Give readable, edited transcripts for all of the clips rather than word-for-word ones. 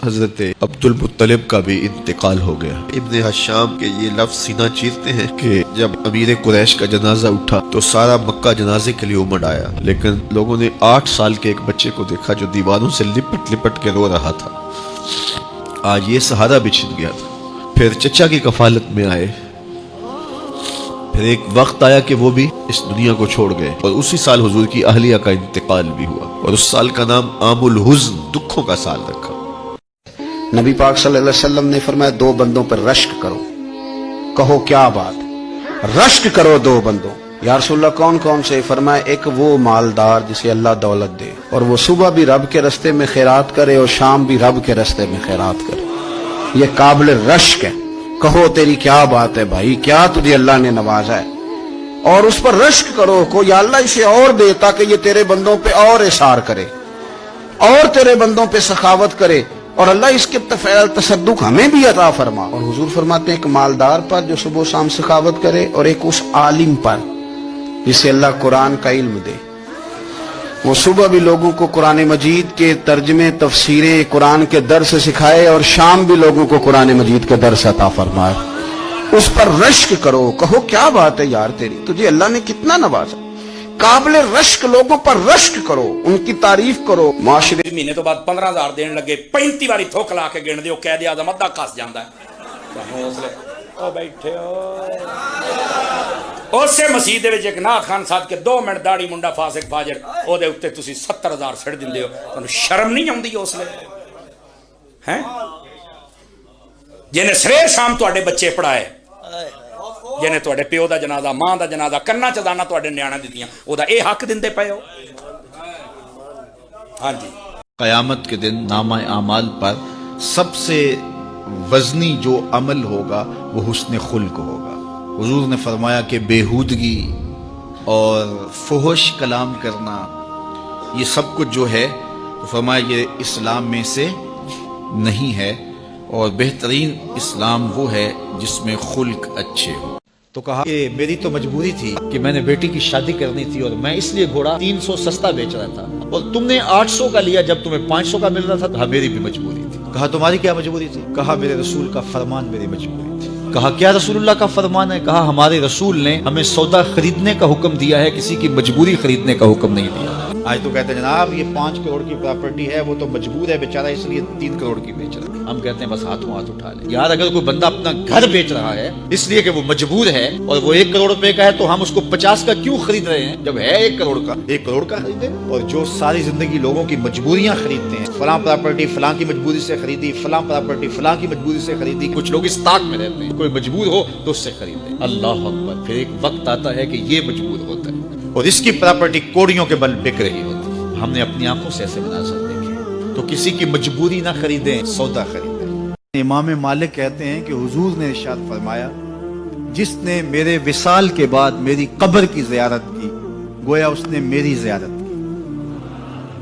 حضرت عبدل مطلب کا بھی انتقال ہو گیا۔ ابن حشام کے یہ لفظ سینہ چیرتے ہیں کہ جب امیر قریش کا جنازہ اٹھا تو سارا مکہ جنازے کے لیے امڑ آیا، لیکن لوگوں نے 8 سال کے ایک بچے کو دیکھا جو دیواروں سے لپٹ لپٹ کے رو رہا تھا۔ آج یہ سہارا بھی چھن گیا تھا۔ پھر چچا کی کفالت میں آئے، پھر ایک وقت آیا کہ وہ بھی اس دنیا کو چھوڑ گئے، اور اسی سال حضور کی اہلیہ کا انتقال بھی ہوا، اور اس سال کا نام عام الحزن، دکھوں کا سال رکھا۔ نبی پاک صلی اللہ علیہ وسلم نے فرمایا 2 بندوں پر رشک کرو۔ کہو کیا بات؟ رشک کرو 2 بندوں۔ یا رسول اللہ کون کون سے؟ فرمایا ایک وہ مالدار جسے اللہ دولت دے اور وہ صبح بھی رب کے رستے میں خیرات کرے اور شام بھی رب کے رستے میں خیرات کرے، یہ قابل رشک ہے۔ کہو تیری کیا بات ہے بھائی، کیا تجھے اللہ نے نوازا ہے، اور اس پر رشک کرو کو یا اللہ اسے اور دے تاکہ یہ تیرے بندوں پہ اور اثار کرے اور تیرے بندوں پہ سخاوت کرے، اور اللہ اس کے فعل تصدق ہمیں بھی عطا فرما۔ اور حضور فرماتے ہیں ایک مالدار پر جو صبح و شام سخاوت کرے، اور ایک اس عالم پر جسے اللہ قرآن کا علم دے، وہ صبح بھی لوگوں کو قرآن مجید کے ترجمے تفسیریں قرآن کے درس سکھائے اور شام بھی لوگوں کو قرآن مجید کے درس عطا فرمائے۔ اس پر رشک کرو۔ کہو کیا بات ہے یار تیری، تجھے اللہ نے کتنا نوازا۔ قابل رشک لوگوں پر رشک کرو، ان کی تعریف کرو۔ معاشرے مہینے تو بعد 15,000 دین لگے، 35 باری تھوک لا کے گن دیو، قید اعظم ادھا کس جاندا ہے۔ او بیٹھے اسے مسجد وچ ایک نعت خان ساتھ کے 2 منٹ داڑھی منڈا فاسق فاجر او دے اوتے تسی 70,000 سڑ دیندے ہو، تانوں شرم نہیں آوندی اس لیے ہیں؟ جنے سرے شام تواڈے بچے پڑھائے، جنے تواڈے پیو دا جنازہ ماں دا جنازہ کنا چ دانا تواڈے نیانا دتیاں، او دا اے حق دیندے پئے ہو؟ ہاں جی۔ قیامت کے دن نامہ اعمال پر سب سے وزنی جو عمل ہوگا وہ حسن خلق ہوگا۔ حضور نے فرمایا کہ بیہودگی اور فحش کلام کرنا یہ سب کچھ جو ہے، تو فرمایا یہ اسلام میں سے نہیں ہے، اور بہترین اسلام وہ ہے جس میں خلق اچھے ہو۔ تو کہا کہ میری تو مجبوری تھی کہ میں نے بیٹی کی شادی کرنی تھی، اور میں اس لیے گھوڑا 300 سستا بیچ رہا تھا، اور تم نے 800 کا لیا جب تمہیں 500 کا مل رہا تھا۔ کہا میری بھی مجبوری تھی۔ کہا تمہاری کیا مجبوری تھی؟ کہا میرے رسول کا فرمان میری مجبوری تھی۔ کہا کیا رسول اللہ کا فرمان ہے؟ کہا ہمارے رسول نے ہمیں سودا خریدنے کا حکم دیا ہے، کسی کی مجبوری خریدنے کا حکم نہیں دیا۔ آج تو کہتے ہیں جناب یہ 5 کروڑ کی پراپرٹی ہے، وہ تو مجبور ہے بیچارہ اس لیے 3 کروڑ کی بیچ رہا ہے۔ ہم کہتے ہیں بس ہاتھوں ہاتھ اٹھا لے یار، اگر کوئی بندہ اپنا گھر بیچ رہا ہے اس لیے کہ وہ مجبور ہے اور وہ 1 کروڑ روپے کا ہے، تو ہم اس کو 50 کا کیوں خرید رہے ہیں جب ہے 1 کروڑ کا؟ 1 کروڑ کا خریدے۔ اور جو ساری زندگی لوگوں کی مجبوریاں خریدتے ہیں، فلاں پراپرٹی فلاں کی مجبوری سے خریدی، فلاں پراپرٹی فلاں کی مجبوری سے خریدی، کچھ لوگ اس طاق میں رہتے ہیں کوئی مجبور ہو تو اس سے خریدے۔ اللہ اکبر۔ پھر ایک وقت آتا ہے کہ یہ مجبور ہوتا ہے اور اس کی پراپرٹی کوڑیوں کے بل بک رہی ہوتی ہے۔ ہم نے اپنی آنکھوں سے ایسے مناظر دیکھے، تو کسی کی مجبوری نہ خریدیں، سودا خریدیں۔ امام مالک کہتے ہیں کہ حضور نے ارشاد فرمایا جس نے میرے وصال کے بعد میری قبر کی زیارت کی گویا اس نے میری زیارت کی۔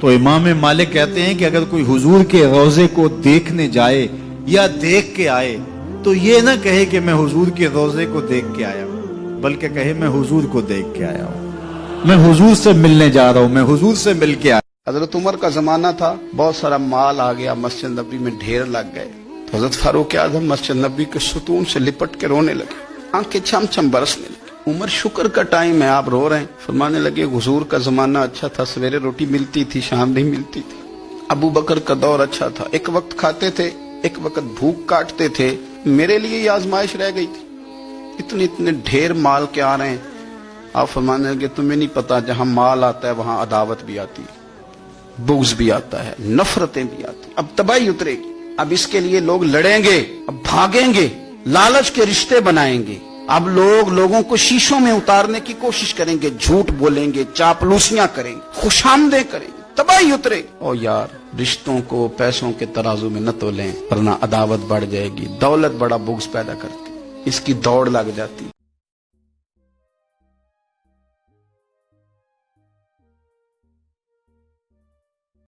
تو امام مالک کہتے ہیں کہ اگر کوئی حضور کے روضے کو دیکھنے جائے یا دیکھ کے آئے تو یہ نہ کہے کہ میں حضور کے روضے کو دیکھ کے آیا ہوں، بلکہ کہے میں حضور کو دیکھ کے آیا ہوں، میں حضور سے ملنے جا رہا ہوں، میں حضور سے مل کے آیا۔ حضرت عمر کا زمانہ تھا، بہت سارا مال آ گیا، مسجد نبی میں ڈھیر لگ گئے، تو حضرت فاروق اعظم مسجد نبی کے ستون سے لپٹ کے رونے لگے، آنکھیں چھم چھم برسنے لگی۔ عمر شکر کا ٹائم ہے، آپ رو رہے ہیں۔ فرمانے لگے حضور کا زمانہ اچھا تھا، سویرے روٹی ملتی تھی، شام نہیں ملتی تھی۔ ابو بکر کا دور اچھا تھا، ایک وقت کھاتے تھے، ایک وقت بھوک کاٹتے تھے، میرے لیے یہ آزمائش رہ گئی تھی، اتنے ڈھیر مال کے آ رہے ہیں۔ آپ فرمانے لگے تمہیں نہیں پتا جہاں مال آتا ہے وہاں عداوت بھی آتی ہے، بغض بھی آتا ہے، نفرتیں بھی آتی ہیں، اب تباہی اترے گی، اب اس کے لیے لوگ لڑیں گے، اب بھاگیں گے، لالچ کے رشتے بنائیں گے، اب لوگوں کو شیشوں میں اتارنے کی کوشش کریں گے، جھوٹ بولیں گے، چاپلوسیاں کریں گے، خوش آمدیں کریں گے، تباہی اترے گی۔ او یار رشتوں کو پیسوں کے ترازو میں نہ تولیں، ورنہ عداوت بڑھ جائے گی، دولت بڑا بغض پیدا کرتی، اس کی دوڑ لگ جاتی۔